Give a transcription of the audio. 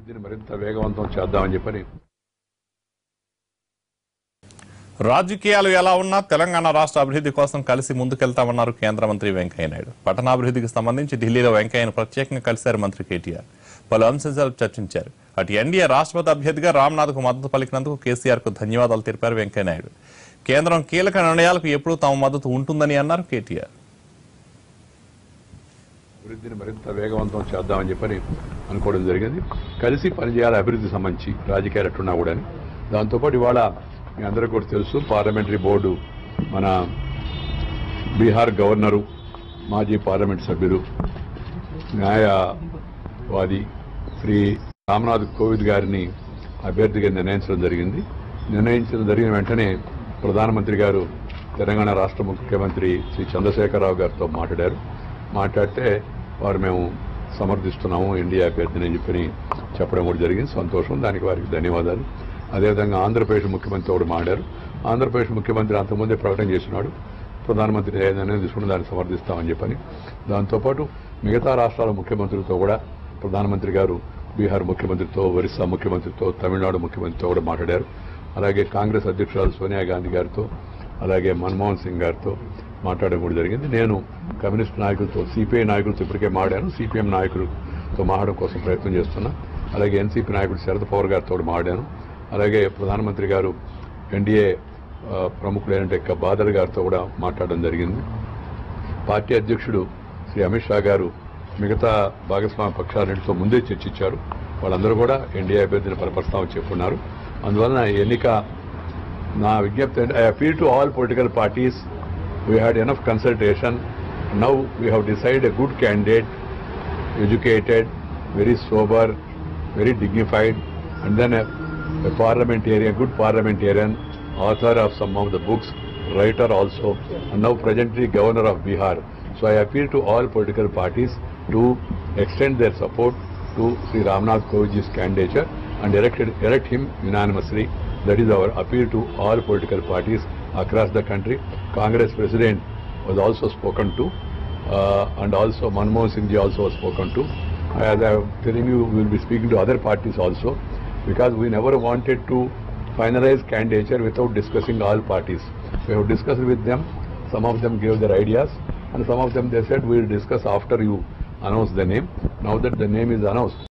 అభివృద్ధిని మరింత వేగవంతం చేద్దామని చెప్పని. రాజకీయాలు ఎలా ఉన్నా తెలంగాణ రాష్ట్ర అభివృద్ధి కోసం కలిసి ముందుకెళ్తామన్నారు కేంద్ర మంత్రి వెంకయ్యనాయుడు. పట్టణాభివృద్ధికి సంబంధించి ఢిల్లీలో వెంకయ్యను ప్రత్యేకంగా కలిశారు మంత్రి కేటీఆర్. పలు అంశాలు చర్చించారు. అటు ఎన్డీఏ రాష్ట్రపతి అభ్యర్థిగా రామ్నాథ్కు మద్దతు పలికినందుకు కేసీఆర్కు ధన్యవాదాలు తెలిపారు వెంకయ్యనాయుడు. కేంద్రం కీలక నిర్ణయాలకు ఎప్పుడూ తమ మద్దతు ఉంటుందని అన్నారు కేటీఆర్. అభివృద్ధిని మరింత వేగవంతం చేద్దామని చెప్పని అనుకోవడం జరిగింది. కలిసి పనిచేయాలి అభివృద్ధి సంబంధించి రాజకీయాలు ఎట్టున్నా కూడా. దాంతోపాటు ఇవాళ మీ అందరికీ కూడా తెలుసు, పార్లమెంటరీ బోర్డు మన బీహార్ గవర్నరు, మాజీ పార్లమెంట్ సభ్యులు, న్యాయవాది శ్రీ రామ్నాథ్ కోవింద్ గారిని అభ్యర్థిగా నిర్ణయించడం జరిగిన వెంటనే ప్రధానమంత్రి గారు తెలంగాణ రాష్ట్ర ముఖ్యమంత్రి శ్రీ చంద్రశేఖరరావు గారితో మాట్లాడితే వారు మేము సమర్థిస్తున్నాము ఎన్డీఏ అభ్యర్థిని అని చెప్పడం కూడా జరిగింది. సంతోషం, దానికి వారికి ధన్యవాదాలు. అదేవిధంగా ఆంధ్రప్రదేశ్ ముఖ్యమంత్రి కూడా మాట్లాడారు. ఆంధ్రప్రదేశ్ ముఖ్యమంత్రి అంతకుముందే ప్రకటన చేస్తున్నాడు, ప్రధానమంత్రి ఏదైనా తీసుకుని దాన్ని సమర్థిస్తామని చెప్పని. దాంతోపాటు మిగతా రాష్ట్రాల ముఖ్యమంత్రులతో కూడా ప్రధానమంత్రి గారు బీహార్ ముఖ్యమంత్రితో, ఒరిస్సా ముఖ్యమంత్రితో, తమిళనాడు ముఖ్యమంత్రితో కూడా మాట్లాడారు. అలాగే కాంగ్రెస్ అధ్యక్షురాలు సోనియా గాంధీ గారితో, అలాగే మన్మోహన్ సింగ్ గారితో మాట్లాడడం కూడా జరిగింది. నేను కమ్యూనిస్ట్ నాయకులతో, సిపిఐ నాయకులతో ఇప్పటికే మాట్లాడాను. సిపిఎం నాయకులతో మాట్లాడడం కోసం ప్రయత్నం చేస్తున్నా. అలాగే ఎన్సీపీ నాయకుడు శరద్ పవార్ గారితో మాట్లాడాను. అలాగే ప్రధానమంత్రి గారు ఎన్డీఏ ప్రముఖులైన బాదల్ గారితో కూడా మాట్లాడడం జరిగింది. పార్టీ అధ్యక్షుడు శ్రీ అమిత్ షా గారు మిగతా భాగస్వామ్య పక్షాలన్నింటితో ముందే చర్చించారు. వాళ్ళందరూ కూడా ఎన్డీఏ అభ్యర్థిని బలపరుస్తామని చెప్పున్నారు. అందువలన ఎన్నిక నా విజ్ఞప్తి అంటే I appeal to all political parties. We had enough consultation. Now we have decided a good candidate, educated, very sober, very dignified, and then a parliamentarian, good parliamentarian, author of some of the books, writer also, and now presently governor of Bihar. So I appeal to all political parties to extend their support to Sri Ramnath Kovind's candidature and elect him unanimously. That is our appeal to all political parties across the country. Congress President was also spoken to, and also Manmohan Singh ji also was spoken to. As I am telling you, we will be speaking to other parties also, because we never wanted to finalize candidature without discussing all parties. We have discussed with them. Some of them gave their ideas, and some of them they said we will discuss after you announce the name. Now that the name is announced,